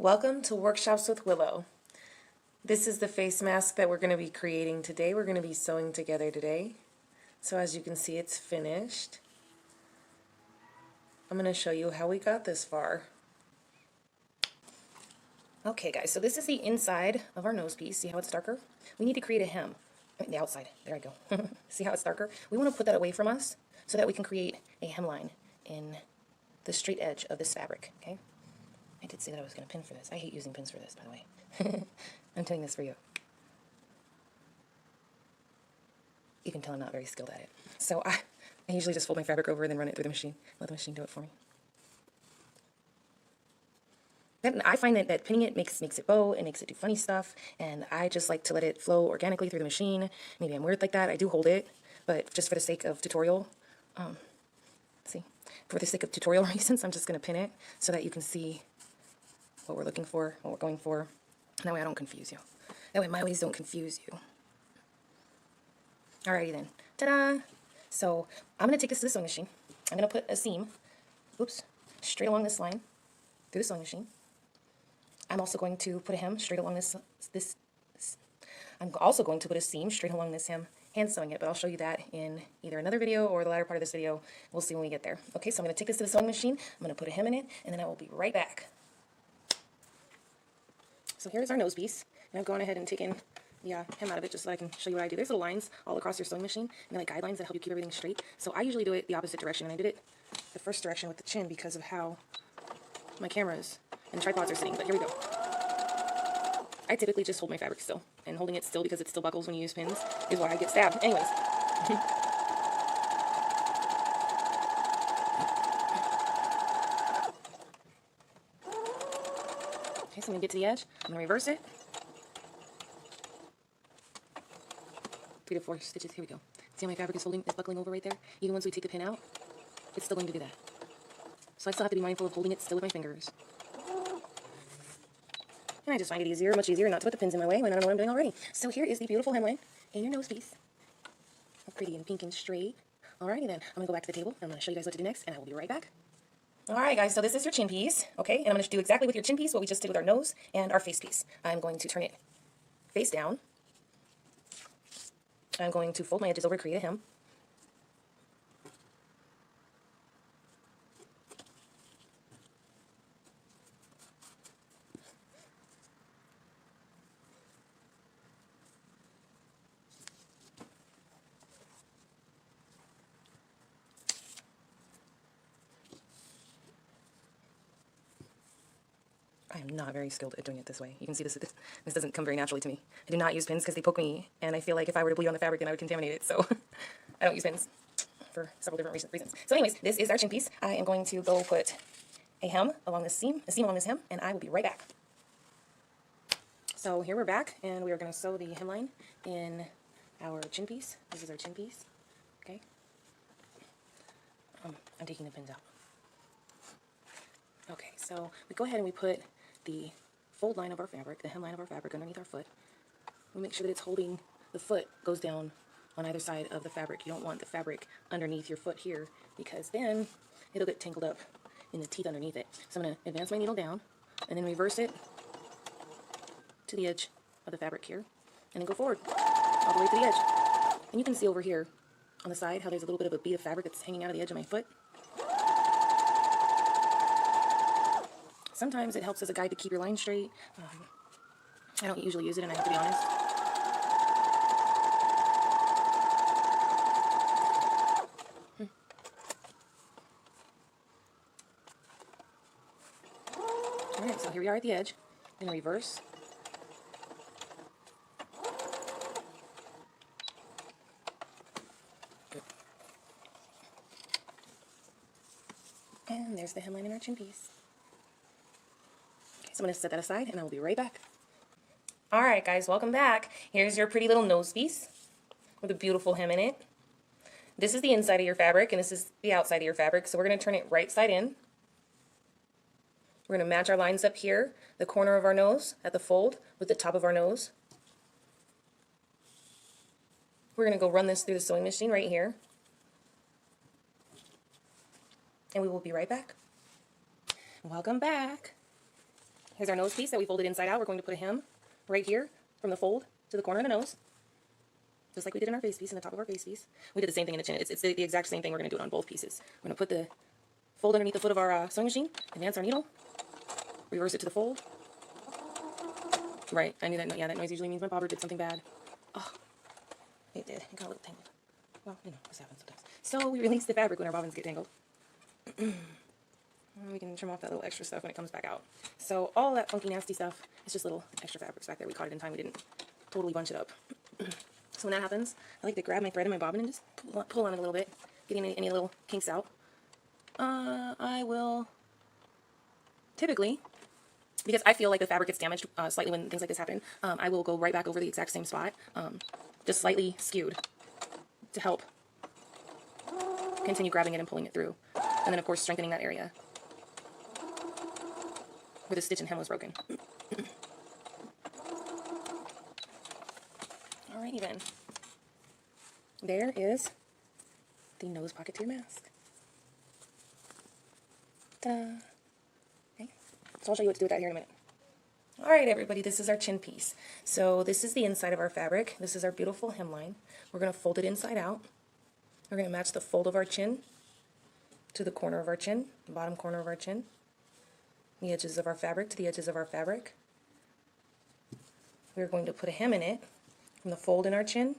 Welcome to Workshops with Willow. This is the face mask that we're going to be creating today. We're going to be sewing together today. So as you can see, it's finished. I'm going to show you how we got this far. Okay guys, so this is the inside of our nose piece. See how it's darker? We need to create a hem. I mean, the outside. There I go. See how it's darker? We want to put that away from us so that we can create a hemline in the straight edge of this fabric, okay? I did say that I was going to pin for this. I hate using pins for this, by the way. I'm doing this for you. You can tell I'm not very skilled at it. So I usually just fold my fabric over and then run it through the machine. Let the machine do it for me. Then I find that pinning it makes it bow, it makes it do funny stuff, and I just like to let it flow organically through the machine. Maybe I'm weird like that. I do hold it, but just for the sake of tutorial, for the sake of tutorial reasons, I'm just going to pin it so that you can see what we're looking for, what we're going for. And that way I don't confuse you. That way my ways don't confuse you. Alrighty then. Ta-da! So I'm going to take this to the sewing machine. I'm going to put a seam, straight along this line through the sewing machine. I'm also going to put a hem straight along I'm also going to put a seam straight along this hem, hand sewing it, but I'll show you that in either another video or the latter part of this video. We'll see when we get there. Okay, so I'm going to take this to the sewing machine. I'm going to put a hem in it, and then I will be right back. So here's our nose piece, and I've gone ahead and taken the hem out of it just so I can show you what I do. There's little lines all across your sewing machine, and like guidelines that help you keep everything straight. So I usually do it the opposite direction, and I did it the first direction with the chin because of how my cameras and tripods are sitting, but here we go. I typically just hold my fabric still, and holding it still because it still buckles when you use pins is why I get stabbed. Anyways. Okay, so I'm going to get to the edge. I'm going to reverse it. 3 to 4 stitches. Here we go. See how my fabric is buckling over right there? Even once we take the pin out, it's still going to do that. So I still have to be mindful of holding it still with my fingers. And I just find it much easier not to put the pins in my way when I don't know what I'm doing already. So here is the beautiful hemline in your nose piece. All pretty and pink and straight. Alrighty then, I'm going to go back to the table. I'm going to show you guys what to do next, and I will be right back. Alright guys, so this is your chin piece, okay? And I'm going to do exactly with your chin piece what we just did with our nose and our face piece. I'm going to turn it face down. I'm going to fold my edges over, create a hem. I am not very skilled at doing it this way. You can see this doesn't come very naturally to me. I do not use pins because they poke me, and I feel like if I were to bleed on the fabric, then I would contaminate it, so I don't use pins for several different reasons. So anyways, this is our chin piece. I am going to go put a hem along this seam, a seam along this hem, and I will be right back. So here we're back, and we are going to sew the hemline in our chin piece. This is our chin piece, okay? I'm taking the pins out. Okay, so we go ahead and we put the fold line of our fabric, the hemline of our fabric underneath our foot. We make sure that it's holding, the foot goes down on either side of the fabric. You don't want the fabric underneath your foot here because then it'll get tangled up in the teeth underneath it. So I'm going to advance my needle down and then reverse it to the edge of the fabric here and then go forward all the way to the edge. And you can see over here on the side how there's a little bit of a bead of fabric that's hanging out of the edge of my foot. Sometimes it helps as a guide to keep your line straight. I don't usually use it, and I have to be honest. Alright, so here we are at the edge. I'm going to reverse. Good. And there's the hemline in our chin piece. So I'm going to set that aside, and I will be right back. Alright guys, welcome back. Here's your pretty little nose piece with a beautiful hem in it. This is the inside of your fabric, and this is the outside of your fabric, so we're going to turn it right side in. We're going to match our lines up here, the corner of our nose at the fold with the top of our nose. We're going to go run this through the sewing machine right here. And we will be right back. Welcome back. Here's our nose piece that we folded inside out. We're going to put a hem right here from the fold to the corner of the nose, just like we did in our face piece and the top of our face piece. We did the same thing in the chin. It's the exact same thing. We're going to do it on both pieces. We're going to put the fold underneath the foot of our sewing machine, advance our needle, reverse it to the fold. Right, I knew that. Yeah, that noise usually means my bobber did something bad. Oh, it did. It got a little tangled. Well, you know, this happens sometimes. So we release the fabric when our bobbins get tangled. We can trim off that little extra stuff when it comes back out. So all that funky, nasty stuff is just little extra fabrics back there. We caught it in time. We didn't totally bunch it up. So when that happens, I like to grab my thread and my bobbin and just pull on it a little bit, getting any little kinks out. I will typically, because I feel like the fabric gets damaged slightly when things like this happen, I will go right back over the exact same spot, just slightly skewed to help continue grabbing it and pulling it through. And then, of course, strengthening that area where the stitch and hem was broken. Alrighty then. There is the nose pocket to your mask. Ta-da! Okay, so I'll show you what to do with that here in a minute. Alright everybody, this is our chin piece. So this is the inside of our fabric. This is our beautiful hemline. We're going to fold it inside out. We're going to match the fold of our chin to the corner of our chin, the bottom corner of our chin, the edges of our fabric to the edges of our fabric. We're going to put a hem in it from the fold in our chin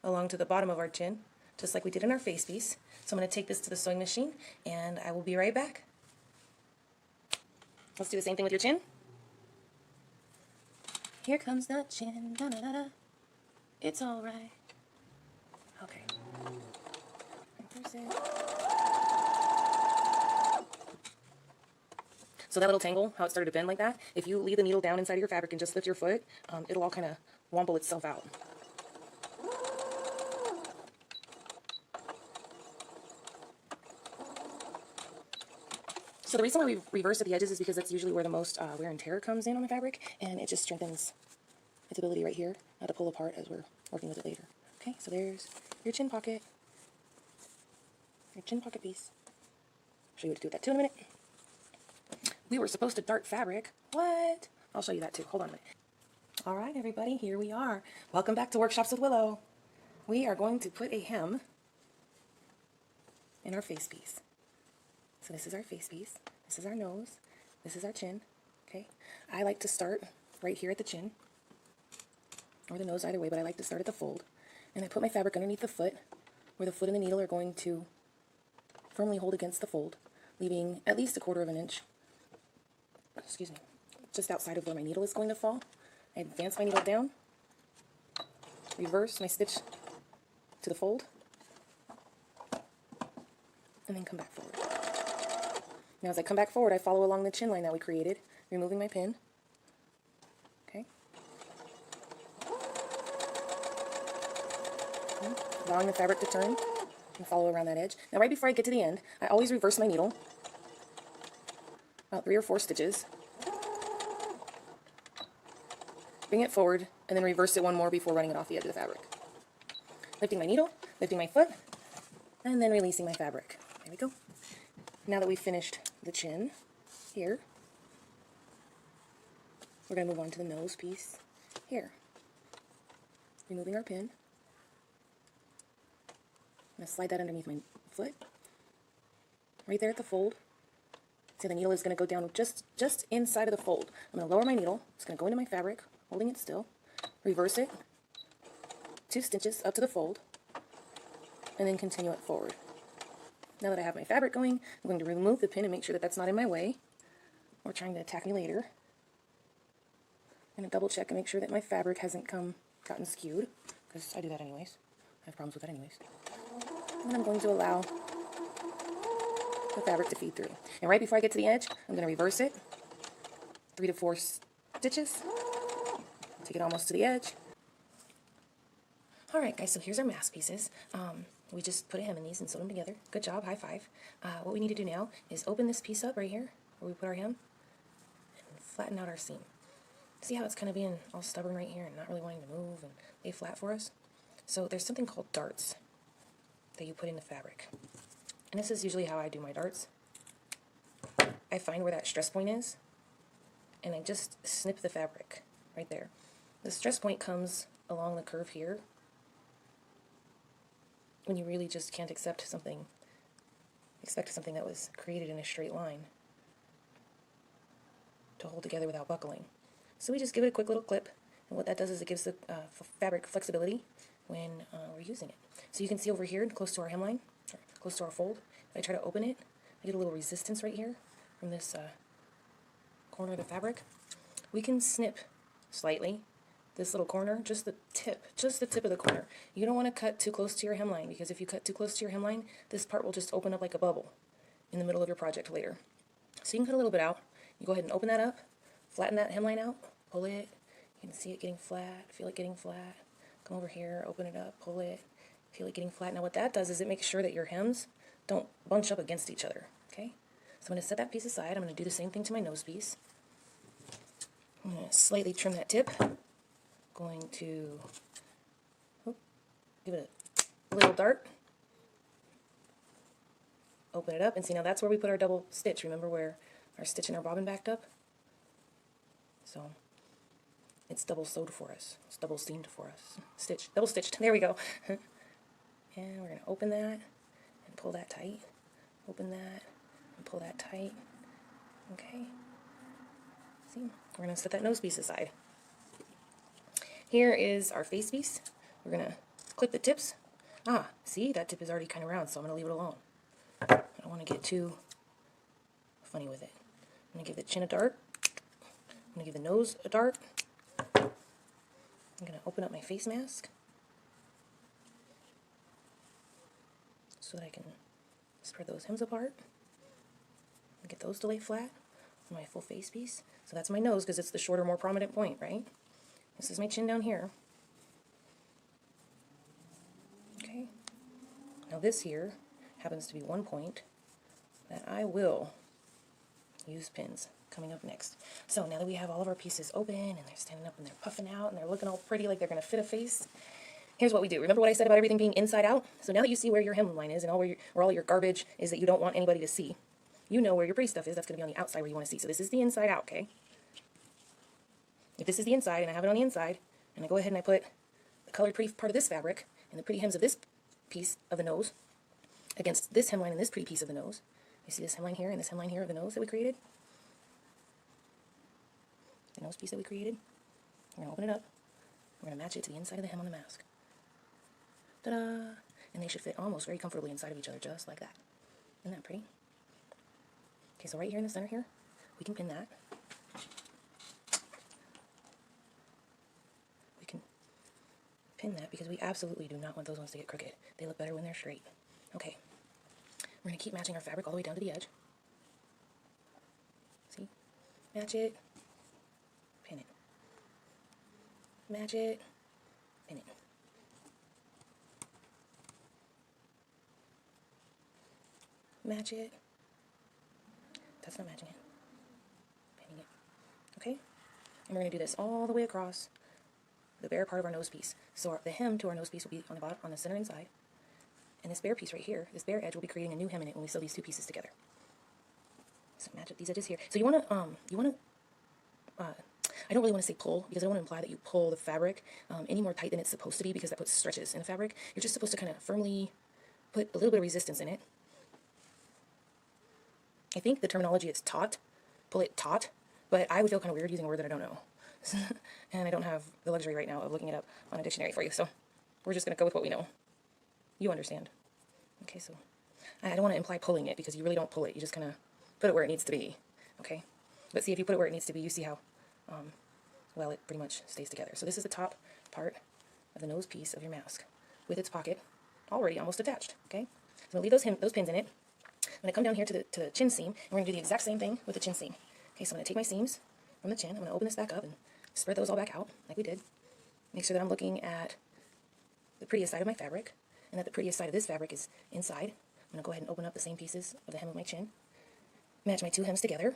along to the bottom of our chin, just like we did in our face piece. So I'm going to take this to the sewing machine and I will be right back. Let's do the same thing with your chin. Here comes the chin, da da da da. It's alright. Okay. So that little tangle, how it started to bend like that, if you leave the needle down inside of your fabric and just lift your foot, it'll all kind of womble itself out. So the reason why we reverse at the edges is because that's usually where the most wear and tear comes in on the fabric, and it just strengthens its ability right here not to pull apart as we're working with it later. Okay, so there's your chin pocket. Your chin pocket piece. I'll show you what to do with that too in a minute. We were supposed to dart fabric. What? I'll show you that too. Hold on a minute. Alright everybody, here we are. Welcome back to Workshops with Willow. We are going to put a hem in our face piece. So this is our face piece. This is our nose. This is our chin. Okay. I like to start right here at the chin. Or the nose, either way, but I like to start at the fold. And I put my fabric underneath the foot, where the foot and the needle are going to firmly hold against the fold, leaving at least 1/4 of an inch, excuse me, just outside of where my needle is going to fall. I advance my needle down, reverse my stitch to the fold, and then come back forward. Now as I come back forward, I follow along the chin line that we created, removing my pin. Okay. Allowing the fabric to turn and follow around that edge. Now right before I get to the end, I always reverse my needle about 3 or 4 stitches. Bring it forward and then reverse it one more before running it off the edge of the fabric. Lifting my needle, lifting my foot, and then releasing my fabric. There we go. Now that we've finished the chin here, we're going to move on to the nose piece here. Removing our pin. I'm going to slide that underneath my foot, right there at the fold. So the needle is going to go down just inside of the fold. I'm going to lower my needle. It's going to go into my fabric, holding it still. Reverse it, 2 stitches up to the fold, and then continue it forward. Now that I have my fabric going, I'm going to remove the pin and make sure that that's not in my way or trying to attack me later. I'm going to double check and make sure that my fabric hasn't gotten skewed, because I do that anyways. I have problems with that anyways. And I'm going to allow the fabric to feed through. And right before I get to the edge, I'm going to reverse it, 3 to 4 stitches, take it almost to the edge. Alright guys, so here's our mask pieces. We just put a hem in these and sewed them together. Good job, high five. What we need to do now is open this piece up right here, where we put our hem, and flatten out our seam. See how it's kind of being all stubborn right here and not really wanting to move and lay flat for us? So there's something called darts that you put in the fabric. And this is usually how I do my darts. I find where that stress point is, and I just snip the fabric right there. The stress point comes along the curve here when you really just can't expect something that was created in a straight line to hold together without buckling. So we just give it a quick little clip, and what that does is it gives the fabric flexibility when we're using it. So you can see over here, close to our hemline, or close to our fold, if I try to open it, I get a little resistance right here from this corner of the fabric. We can snip slightly this little corner, just the tip of the corner. You don't want to cut too close to your hemline, because if you cut too close to your hemline, this part will just open up like a bubble in the middle of your project later. So you can cut a little bit out. You go ahead and open that up, flatten that hemline out, pull it. You can see it getting flat, feel it getting flat. Come over here, open it up, pull it, feel it getting flat. Now what that does is it makes sure that your hems don't bunch up against each other, okay? So I'm going to set that piece aside. I'm going to do the same thing to my nose piece. I'm going to slightly trim that tip. Going to give it a little dart. Open it up, and see, now that's where we put our double stitch. Remember where our stitch and our bobbin backed up? So it's double sewed for us. It's double seamed for us. Double stitched. There we go. And we're going to open that and pull that tight. Open that and pull that tight. Okay. See, we're going to set that nose piece aside. Here is our face piece. We're going to clip the tips. See, that tip is already kind of round, so I'm going to leave it alone. I don't want to get too funny with it. I'm going to give the chin a dart. I'm going to give the nose a dart. I'm going to open up my face mask so that I can spread those hems apart and get those to lay flat on my full face piece. So that's my nose because it's the shorter, more prominent point, right? This is my chin down here. Okay. Now this here happens to be one point that I will use pins coming up next. So now that we have all of our pieces open and they're standing up and they're puffing out and they're looking all pretty like they're going to fit a face, here's what we do. Remember what I said about everything being inside out? So now that you see where your hemline is and where all your garbage is that you don't want anybody to see, you know where your pretty stuff is. That's going to be on the outside where you want to see. So this is the inside out, okay? If this is the inside and I have it on the inside, and I go ahead and I put the colored pretty part of this fabric and the pretty hems of this piece of the nose against this hemline and this pretty piece of the nose. You see this hemline here and this hemline here of the nose that we created? The nose piece that we created. We're going to open it up. We're going to match it to the inside of the hem on the mask. Ta-da! And they should fit almost very comfortably inside of each other, just like that. Isn't that pretty? Okay, so right here in the center here, we can pin that. We can pin that because we absolutely do not want those ones to get crooked. They look better when they're straight. Okay. We're going to keep matching our fabric all the way down to the edge. See? Match it. Pin it. Match it. Pin it. Match it. That's not matching it. Pinning it. Okay? And we're going to do this all the way across the bare part of our nose piece. So the hem to our nose piece will be on the bottom, on the center inside. And this bare piece right here, this bare edge, will be creating a new hem in it when we sew these two pieces together. So match up these edges here. So you want to, I don't really want to say pull, because I don't want to imply that you pull the fabric any more tight than it's supposed to be, because that puts stretches in the fabric. You're just supposed to kind of firmly put a little bit of resistance in it. I think the terminology is taut, pull it taut, but I would feel kind of weird using a word that I don't know. And I don't have the luxury right now of looking it up on a dictionary for you, so we're just going to go with what we know. You understand. Okay, so I don't want to imply pulling it, because you really don't pull it. You just kind of put it where it needs to be, okay? But see, if you put it where it needs to be, you see how well it pretty much stays together. So this is the top part of the nose piece of your mask with its pocket already almost attached, okay? So I'm going to leave those pins in it. I'm going to come down here to the chin seam, and we're going to do the exact same thing with the chin seam. Okay, so I'm going to take my seams from the chin, I'm going to open this back up and spread those all back out, like we did. Make sure that I'm looking at the prettiest side of my fabric, and that the prettiest side of this fabric is inside. I'm going to go ahead and open up the same pieces of the hem of my chin. Match my two hems together.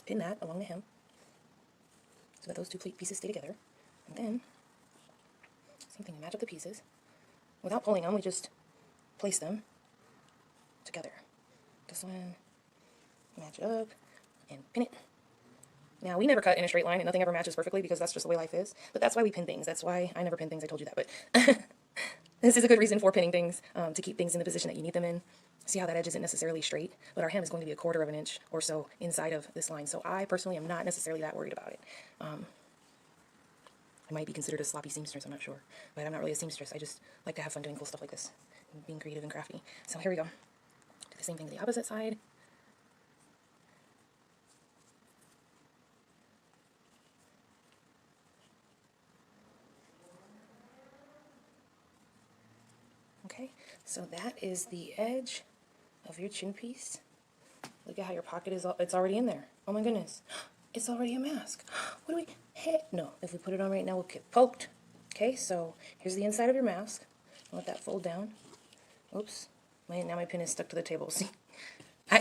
Pin that along the hem so that those two pieces stay together. And then, same thing, match up the pieces. Without pulling them, we just place them together. This one, match it up, and pin it. Now, we never cut in a straight line, and nothing ever matches perfectly because that's just the way life is. But that's why we pin things. That's why I never pin things. I told you that. But this is a good reason for pinning things, to keep things in the position that you need them in. See how that edge isn't necessarily straight, but our hem is going to be 1/4 of an inch or so inside of this line. So I personally am not necessarily that worried about it. I might be considered a sloppy seamstress, I'm not sure. But I'm not really a seamstress. I just like to have fun doing cool stuff like this, and being creative and crafty. So here we go. Do the same thing to the opposite side. Okay, so that is the edge of your chin piece. Look at how your pocket is, it's already in there. Oh my goodness, it's already a mask. What do we, no, if we put it on right now, we'll get poked. Okay, so here's the inside of your mask. Let that fold down. Oops, now my pin is stuck to the table. See,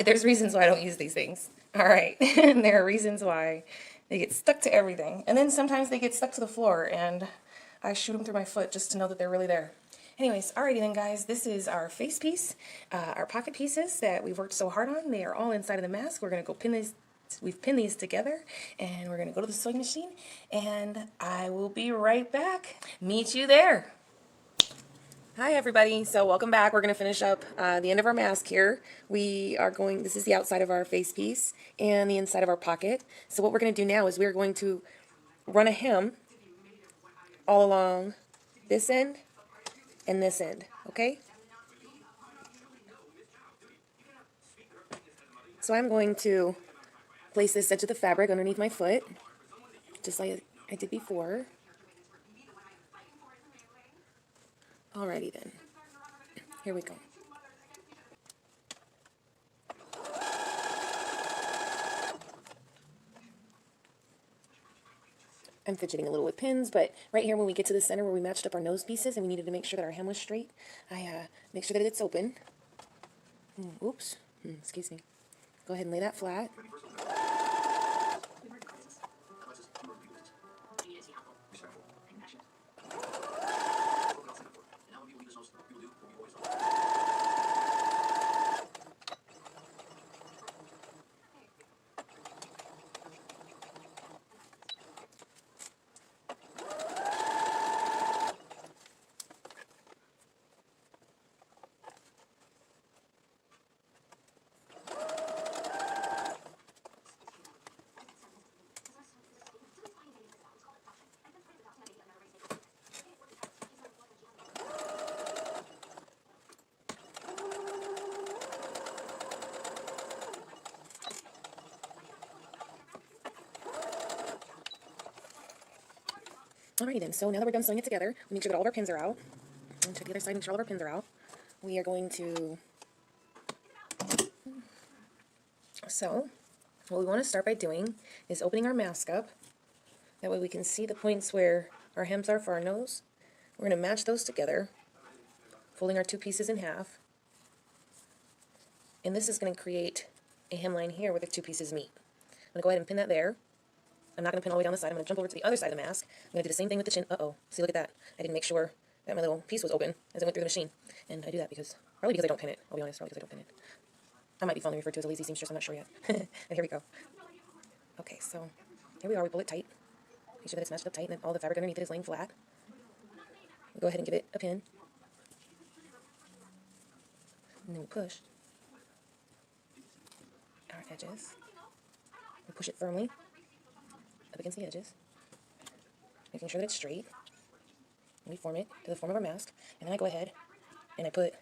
there's reasons why I don't use these things. All right, and there are reasons why they get stuck to everything. And then sometimes they get stuck to the floor, and I shoot them through my foot just to know that they're really there. Anyways, alrighty then guys, this is our face piece, our pocket pieces that we've worked so hard on. They are all inside of the mask. We're going to go pin these, we've pinned these together, and we're going to go to the sewing machine, and I will be right back. Meet you there. Hi everybody, so welcome back. We're going to finish up the end of our mask here. We are going, this is the outside of our face piece and the inside of our pocket. So what we're going to do now is we're going to run a hem all along this end and this end, okay? So I'm going to place this edge of the fabric underneath my foot, just like I did before. Alrighty then, here we go. I'm fidgeting a little with pins, but right here when we get to the center where we matched up our nose pieces and we needed to make sure that our hem was straight, I make sure that it's open. Oops, excuse me. Go ahead and lay that flat. Alrighty then, so now that we're done sewing it together, we make sure that all of our pins are out. And check the other side, make sure all of our pins are out. We are going to... So, what we want to start by doing is opening our mask up. That way we can see the points where our hems are for our nose. We're going to match those together, folding our two pieces in half. And this is going to create a hemline here where the two pieces meet. I'm going to go ahead and pin that there. I'm not going to pin all the way down the side. I'm going to jump over to the other side of the mask. I'm going to do the same thing with the chin. Uh-oh. See, look at that. I didn't make sure that my little piece was open as I went through the machine. And I do that probably because I don't pin it. I'll be honest, probably because I don't pin it. I might be fondly referred to as a lazy seamstress. I'm not sure yet. And here we go. Okay, so here we are. We pull it tight. Make sure that it's matched up tight and that all the fabric underneath it is laying flat. We'll go ahead and give it a pin. And then we push our edges. We push it firmly up against the edges, making sure that it's straight. And we form it to the form of our mask. And then I go ahead and I put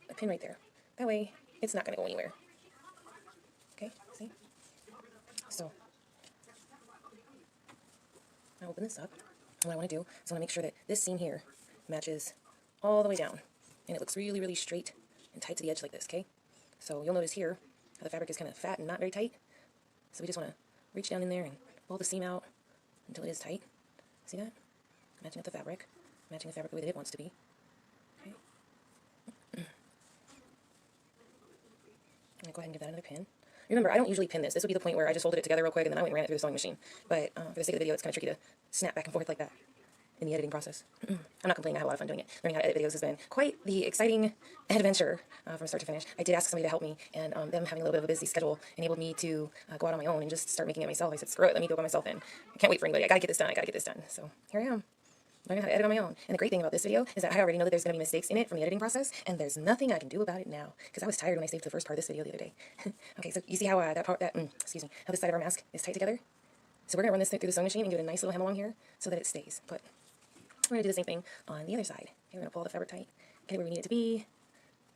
a pin right there. That way, it's not going to go anywhere. Okay, see? So, I open this up. And what I want to do is I want to make sure that this seam here matches all the way down. And it looks really, really straight and tight to the edge like this, okay? So you'll notice here how the fabric is kind of fat and not very tight. So we just want to reach down in there and pull the seam out until it is tight. See that? Matching up the fabric. Matching the fabric the way that it wants to be. Okay. I'm going to go ahead and give that another pin. Remember, I don't usually pin this. This would be the point where I just folded it together real quick and then I went and ran it through the sewing machine. But for the sake of the video, it's kind of tricky to snap back and forth like that. in the editing process. I'm not complaining, I have a lot of fun doing it. Learning how to edit videos has been quite the exciting adventure from start to finish. I did ask somebody to help me, and them having a little bit of a busy schedule enabled me to go out on my own and just start making it myself. I said, screw it, let me go by myself, and I can't wait for anybody. I gotta get this done, I gotta get this done. So here I am, learning how to edit on my own. And the great thing about this video is that I already know that there's going to be mistakes in it from the editing process, and there's nothing I can do about it now, because I was tired when I saved the first part of this video the other day. Okay, so you see how excuse me, how this side of our mask is tight together? So we're going to run this thing through the sewing machine and give it a nice little hem along here so that it stays put. We're going to do the same thing on the other side. Okay, we're going to pull the fabric tight, get it where we need it to be.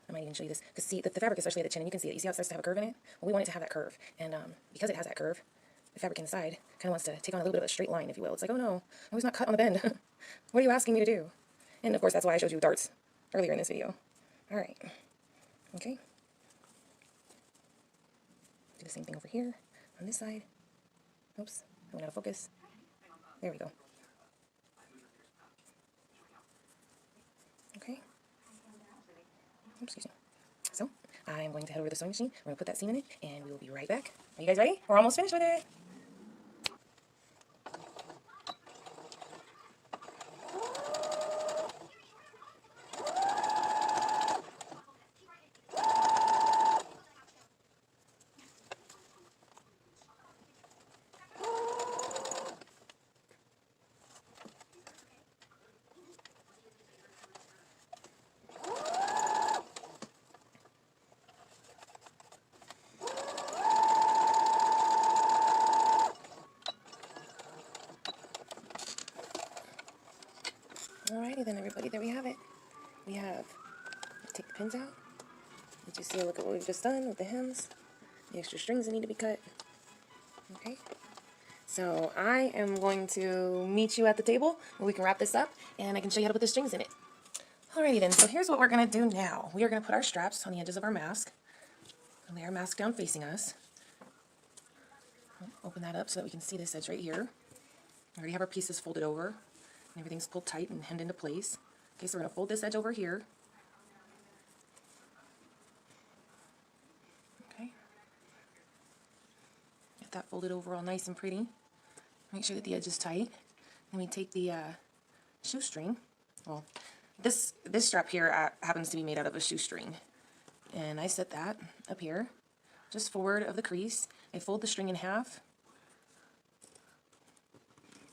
I might even show you this, because see, the fabric, especially at the chin, and you can see it. You see how it starts to have a curve in it? Well, we want it to have that curve, and because it has that curve, the fabric inside kind of wants to take on a little bit of a straight line, if you will. It's like, oh no, I was not cut on the bend. What are you asking me to do? And of course, that's why I showed you darts earlier in this video. All right. Okay. Do the same thing over here on this side. Oops, I went out of focus. There we go. Okay. Oops, excuse me. So, I'm going to head over to the sewing machine. We're going to put that seam in it, and we will be right back. Are you guys ready? We're almost finished with it. Alrighty then, everybody, there we have it. We have, let's take the pins out. Let you see a look at what we've just done with the hems, the extra strings that need to be cut. Okay, so I am going to meet you at the table where we can wrap this up, and I can show you how to put the strings in it. Alrighty then, so here's what we're going to do now. We are going to put our straps on the edges of our mask, and lay our mask down facing us. Open that up so that we can see this edge right here. We already have our pieces folded over. Everything's pulled tight and hemmed into place. Okay, so we're going to fold this edge over here. Okay. Get that folded over all nice and pretty. Make sure that the edge is tight. Then we take the shoestring. Well, this strap here happens to be made out of a shoestring. And I set that up here, just forward of the crease. I fold the string in half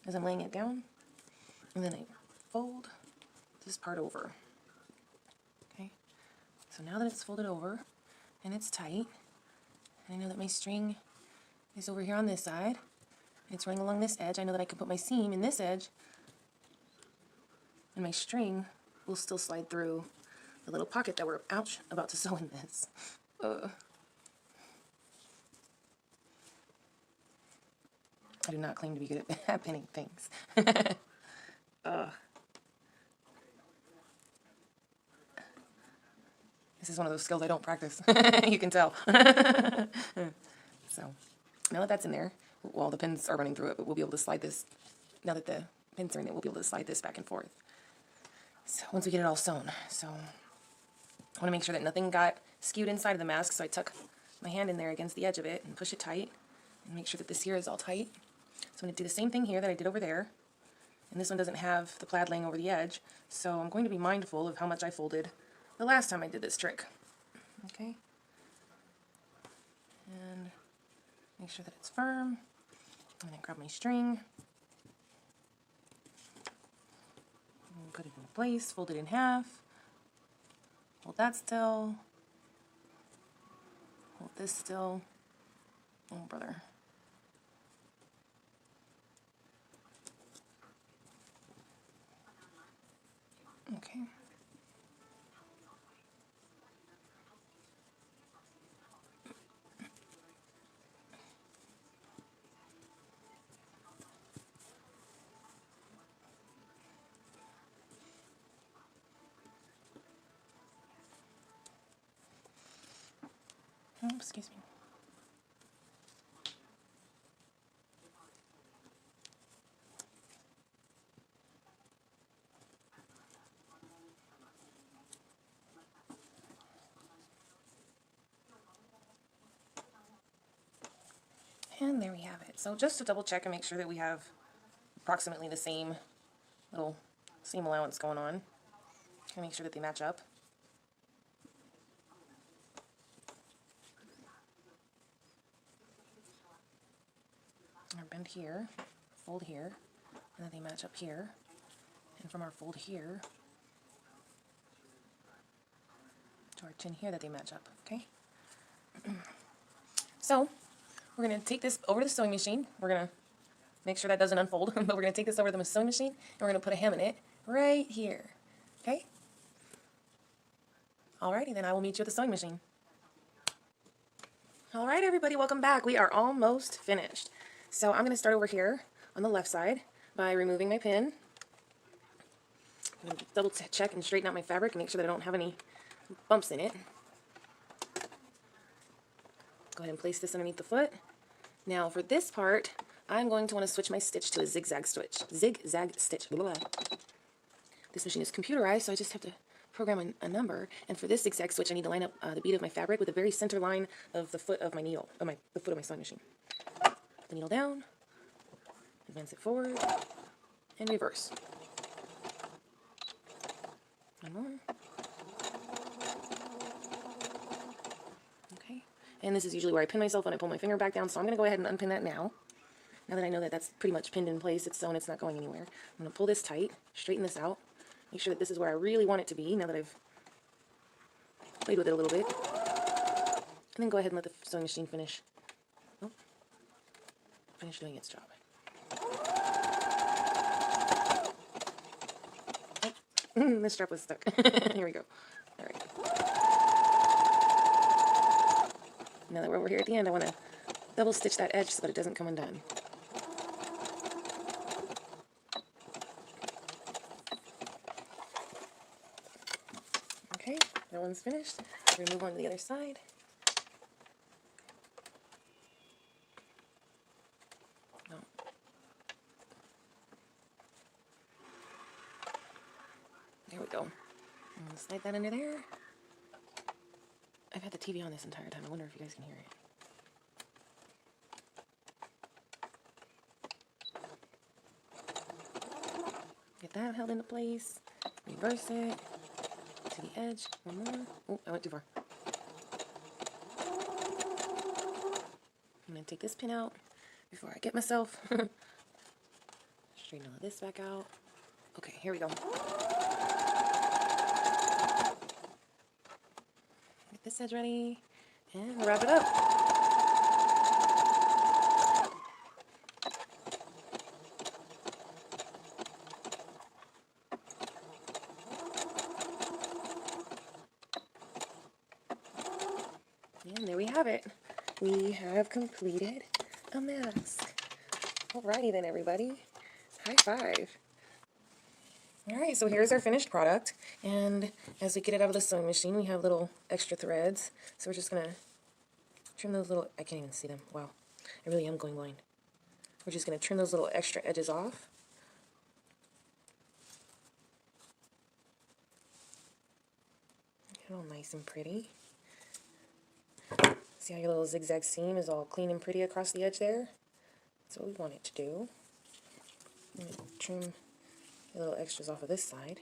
as I'm laying it down. And then I fold this part over. Okay, so now that it's folded over and it's tight, and I know that my string is over here on this side, and it's running along this edge, I know that I can put my seam in this edge, and my string will still slide through the little pocket that we're, ouch, about to sew in this. I do not claim to be good at pinning things. This is one of those skills I don't practice. You can tell. So, now that that's in there, well, the pins are running through it, but we'll be able to slide this, now that the pins are in it, we'll be able to slide this back and forth. So, once we get it all sewn. So, I want to make sure that nothing got skewed inside of the mask, so I tuck my hand in there against the edge of it and push it tight, and make sure that this here is all tight. So, I'm going to do the same thing here that I did over there. And this one doesn't have the plaid laying over the edge, so I'm going to be mindful of how much I folded the last time I did this trick. Okay? And make sure that it's firm. I'm going to grab my string. And put it in place, fold it in half. Hold that still. Hold this still. Oh, brother. Okay. Oh, excuse me. And there we have it. So just to double check and make sure that we have approximately the same little seam allowance going on. Make sure that they match up. Our bend here, fold here, and then they match up here. And from our fold here to our chin here that they match up, okay? So, we're going to take this over to the sewing machine. We're going to make sure that doesn't unfold, but we're going to take this over to the sewing machine, and we're going to put a hem in it right here, okay? Alrighty, then I will meet you at the sewing machine. Alright everybody, welcome back. We are almost finished. So I'm going to start over here on the left side by removing my pin. I'm going to double check and straighten out my fabric and make sure that I don't have any bumps in it. Go ahead and place this underneath the foot. Now for this part, I'm going to want to switch my stitch to a zigzag stitch. Zigzag stitch. Blah, blah, blah. This machine is computerized, so I just have to program a number. And for this zigzag switch, I need to line up the bead of my fabric with the very center line of the foot of my needle, the foot of my sewing machine. The needle down, advance it forward, and reverse. One more. Okay. And this is usually where I pin myself when I pull my finger back down, so I'm going to go ahead and unpin that now. Now that I know that that's pretty much pinned in place, it's sewn, it's not going anywhere. I'm going to pull this tight, straighten this out, make sure that this is where I really want it to be now that I've played with it a little bit. And then go ahead and let the sewing machine finish doing its job. Oh, the strap was stuck. Here we go. All right. Now that we're over here at the end, I want to double stitch that edge so that it doesn't come undone. Okay, that one's finished. We're going to move on to the other side. There we go. And slide that under there. I've had the TV on this entire time. I wonder if you guys can hear it. Get that held into place. Reverse it to the edge. One more. Oh, I went too far. I'm going to take this pin out before I get myself. Straighten all of this back out. Okay, here we go. Get this edge ready and wrap it up. And there we have it. We have completed a mask. Alrighty then, everybody. High five. Alright, so here's our finished product, and as we get it out of the sewing machine, we have little extra threads, so we're just going to trim those little, I can't even see them, wow, I really am going blind. We're just going to trim those little extra edges off. Get it all nice and pretty. See how your little zigzag seam is all clean and pretty across the edge there? That's what we want it to do. I'm going to trim the little extras off of this side.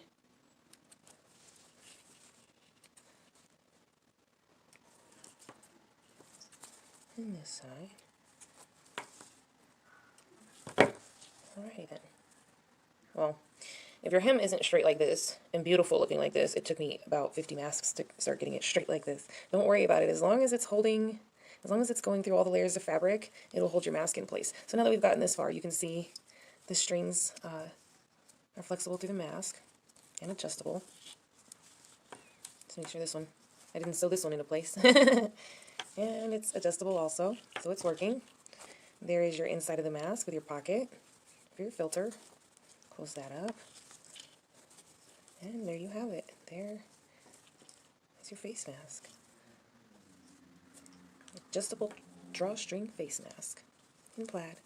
And this side. Alrighty then. Well, if your hem isn't straight like this and beautiful looking like this, it took me about 50 masks to start getting it straight like this. Don't worry about it. As long as it's holding, as long as it's going through all the layers of fabric, it'll hold your mask in place. So now that we've gotten this far, you can see the strings are flexible through the mask and adjustable. Let's make sure this one, I didn't sew this one into place. And it's adjustable also, so it's working. There is your inside of the mask with your pocket for your filter. Close that up. And there you have it. There is your face mask. Adjustable drawstring face mask in plaid.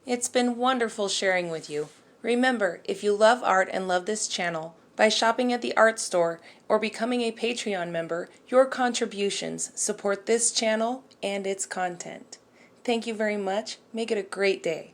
It's been wonderful sharing with you. Remember, if you love art and love this channel, by shopping at the art store or becoming a Patreon member, your contributions support this channel and its content. Thank you very much. Make it a great day.